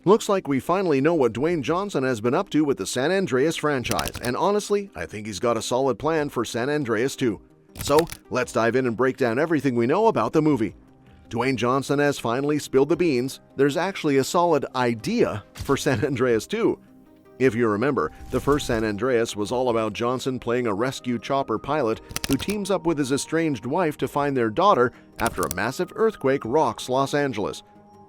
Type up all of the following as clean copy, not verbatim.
Looks like we finally know what Dwayne Johnson has been up to with the San Andreas franchise, and honestly, I think he's got a solid plan for San Andreas too. So, let's dive in and break down everything we know about the movie. Dwayne Johnson has finally spilled the beans. There's actually a solid idea for San Andreas 2. If you remember, the first San Andreas was all about Johnson playing a rescue chopper pilot who teams up with his estranged wife to find their daughter after a massive earthquake rocks Los Angeles.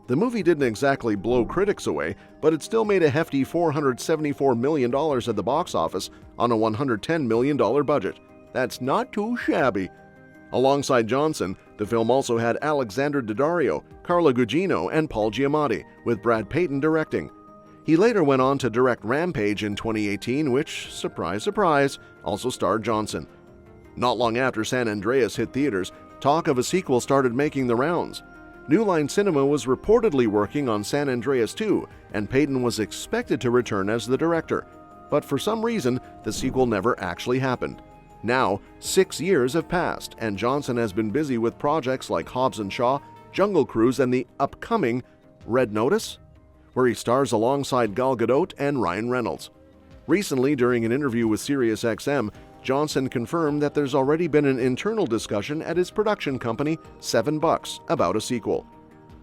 The movie didn't exactly blow critics away, but it still made a hefty $474 million at the box office on a $110 million budget. That's not too shabby. Alongside Johnson, the film also had Alexandra Daddario, Carla Gugino, and Paul Giamatti, with Brad Peyton directing. He later went on to direct Rampage in 2018, which, surprise, surprise, also starred Johnson. Not long after San Andreas hit theaters, talk of a sequel started making the rounds. New Line Cinema was reportedly working on San Andreas 2, and Peyton was expected to return as the director. But for some reason, the sequel never actually happened. Now, 6 years have passed, and Johnson has been busy with projects like Hobbs & Shaw, Jungle Cruise, and the upcoming Red Notice, where he stars alongside Gal Gadot and Ryan Reynolds. Recently, during an interview with SiriusXM, Johnson confirmed that there's already been an internal discussion at his production company, $7, about a sequel.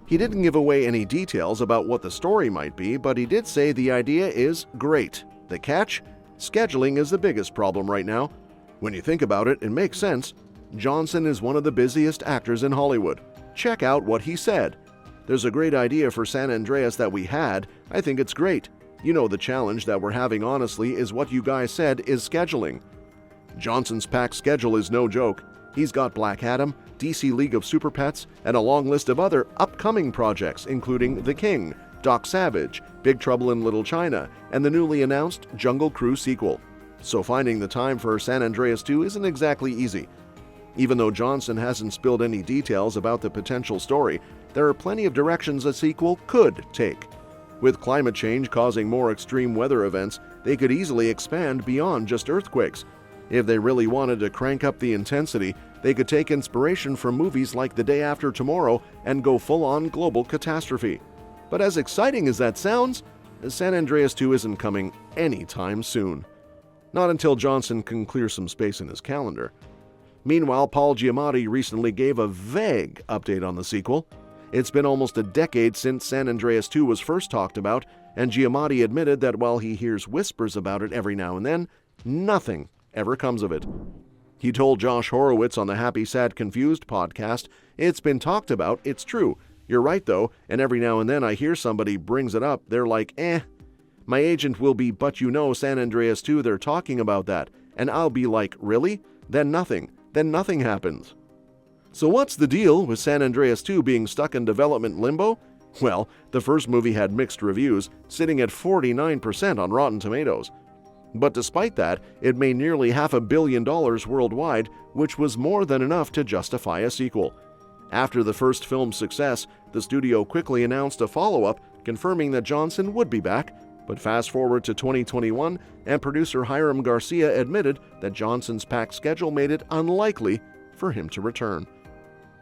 He didn't give away any details about what the story might be, but he did say the idea is great. The catch? Scheduling is the biggest problem right now. When you think about it, it makes sense. Johnson is one of the busiest actors in Hollywood. Check out what he said. There's a great idea for San Andreas that we had. I think it's great. You know, the challenge that we're having, honestly, is what you guys said is scheduling. Johnson's packed schedule is no joke. He's got Black Adam, DC League of Super Pets, and a long list of other upcoming projects, including The King, Doc Savage, Big Trouble in Little China, and the newly announced Jungle Cruise sequel. So finding the time for San Andreas 2 isn't exactly easy. Even though Johnson hasn't spilled any details about the potential story, there are plenty of directions a sequel could take. With climate change causing more extreme weather events, they could easily expand beyond just earthquakes. If they really wanted to crank up the intensity, they could take inspiration from movies like The Day After Tomorrow and go full-on global catastrophe. But as exciting as that sounds, San Andreas 2 isn't coming anytime soon. Not until Johnson can clear some space in his calendar. Meanwhile, Paul Giamatti recently gave a vague update on the sequel. It's been almost a decade since San Andreas 2 was first talked about, and Giamatti admitted that while he hears whispers about it every now and then, nothing ever comes of it. He told Josh Horowitz on the Happy Sad Confused podcast, "It's been talked about, it's true. You're right though, and every now and then I hear somebody brings it up, they're like, My agent will be, but you know San Andreas 2, they're talking about that. And I'll be like, really? Then nothing happens." So what's the deal with San Andreas 2 being stuck in development limbo? Well, the first movie had mixed reviews, sitting at 49% on Rotten Tomatoes. But despite that, it made nearly $500 million worldwide, which was more than enough to justify a sequel. After the first film's success, the studio quickly announced a follow-up, confirming that Johnson would be back. But fast forward to 2021, and producer Hiram Garcia admitted that Johnson's packed schedule made it unlikely for him to return.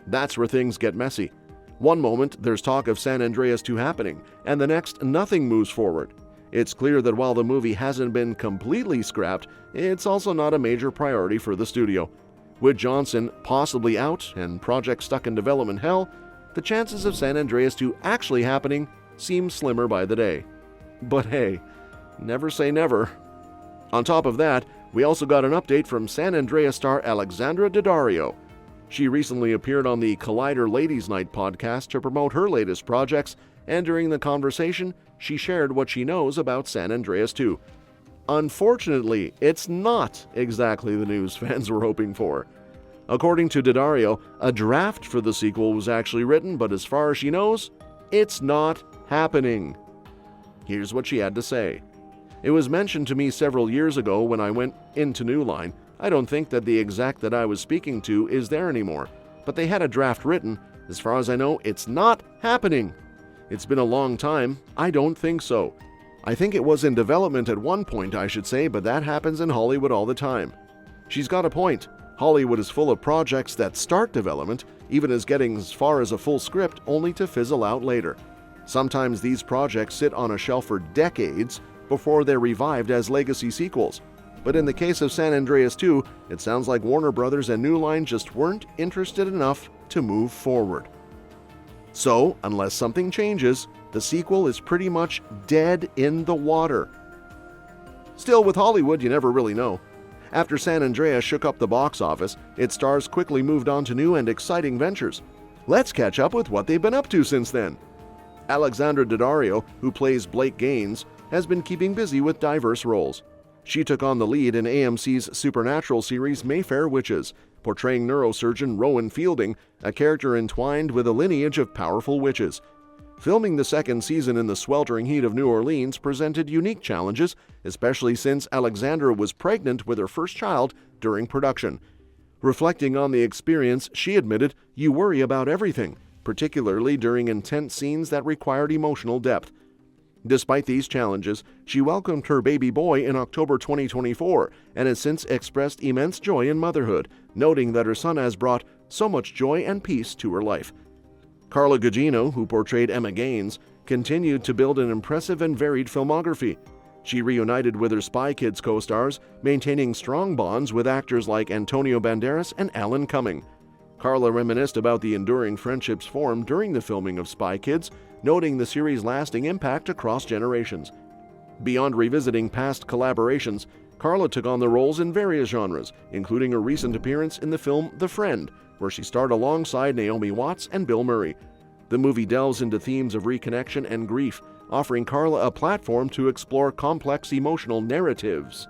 That's where things get messy. One moment, there's talk of San Andreas 2 happening, and the next, nothing moves forward. It's clear that while the movie hasn't been completely scrapped, it's also not a major priority for the studio. With Johnson possibly out and projects stuck in development hell, the chances of San Andreas 2 actually happening seem slimmer by the day. But hey, never say never. On top of that, we also got an update from San Andreas star Alexandra Daddario. She recently appeared on the Collider Ladies Night podcast to promote her latest projects, and during the conversation, she shared what she knows about San Andreas 2. Unfortunately, it's not exactly the news fans were hoping for. According to Daddario, a draft for the sequel was actually written, but as far as she knows, it's not happening. Here's what she had to say. "It was mentioned to me several years ago when I went into New Line. I don't think that the exec that I was speaking to is there anymore, but they had a draft written. As far as I know, it's not happening. It's been a long time. I don't think so. I think it was in development at one point, I should say, but that happens in Hollywood all the time." She's got a point. Hollywood is full of projects that start development, even as getting as far as a full script only to fizzle out later. Sometimes these projects sit on a shelf for decades before they're revived as legacy sequels. But in the case of San Andreas 2, it sounds like Warner Brothers and New Line just weren't interested enough to move forward. So, unless something changes, the sequel is pretty much dead in the water. Still, with Hollywood, you never really know. After San Andreas shook up the box office, its stars quickly moved on to new and exciting ventures. Let's catch up with what they've been up to since then. Alexandra Daddario, who plays Blake Gaines, has been keeping busy with diverse roles. She took on the lead in AMC's supernatural series Mayfair Witches, portraying neurosurgeon Rowan Fielding, a character entwined with a lineage of powerful witches. Filming the second season in the sweltering heat of New Orleans presented unique challenges, especially since Alexandra was pregnant with her first child during production. Reflecting on the experience, she admitted, "You worry about everything, particularly during intense scenes that required emotional depth." Despite these challenges, she welcomed her baby boy in October 2024 and has since expressed immense joy in motherhood, noting that her son has brought so much joy and peace to her life. Carla Gugino, who portrayed Emma Gaines, continued to build an impressive and varied filmography. She reunited with her Spy Kids co-stars, maintaining strong bonds with actors like Antonio Banderas and Alan Cumming. Carla reminisced about the enduring friendships formed during the filming of Spy Kids, noting the series' lasting impact across generations. Beyond revisiting past collaborations, Carla took on the roles in various genres, including a recent appearance in the film The Friend, where she starred alongside Naomi Watts and Bill Murray. The movie delves into themes of reconnection and grief, offering Carla a platform to explore complex emotional narratives.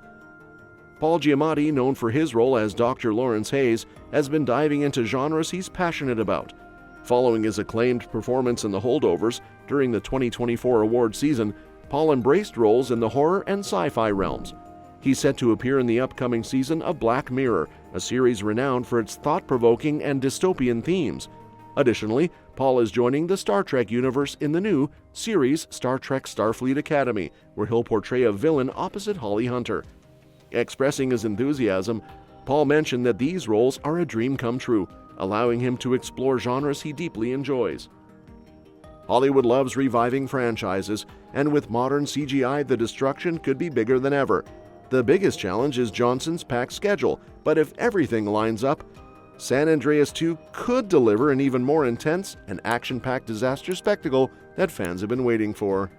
Paul Giamatti, known for his role as Dr. Lawrence Hayes, has been diving into genres he's passionate about. Following his acclaimed performance in The Holdovers during the 2024 award season, Paul embraced roles in the horror and sci-fi realms. He's set to appear in the upcoming season of Black Mirror, a series renowned for its thought-provoking and dystopian themes. Additionally, Paul is joining the Star Trek universe in the new series Star Trek Starfleet Academy, where he'll portray a villain opposite Holly Hunter. Expressing his enthusiasm, Paul mentioned that these roles are a dream come true, allowing him to explore genres he deeply enjoys. Hollywood loves reviving franchises, and with modern CGI, the destruction could be bigger than ever. The biggest challenge is Johnson's packed schedule, but if everything lines up, San Andreas 2 could deliver an even more intense and action-packed disaster spectacle that fans have been waiting for.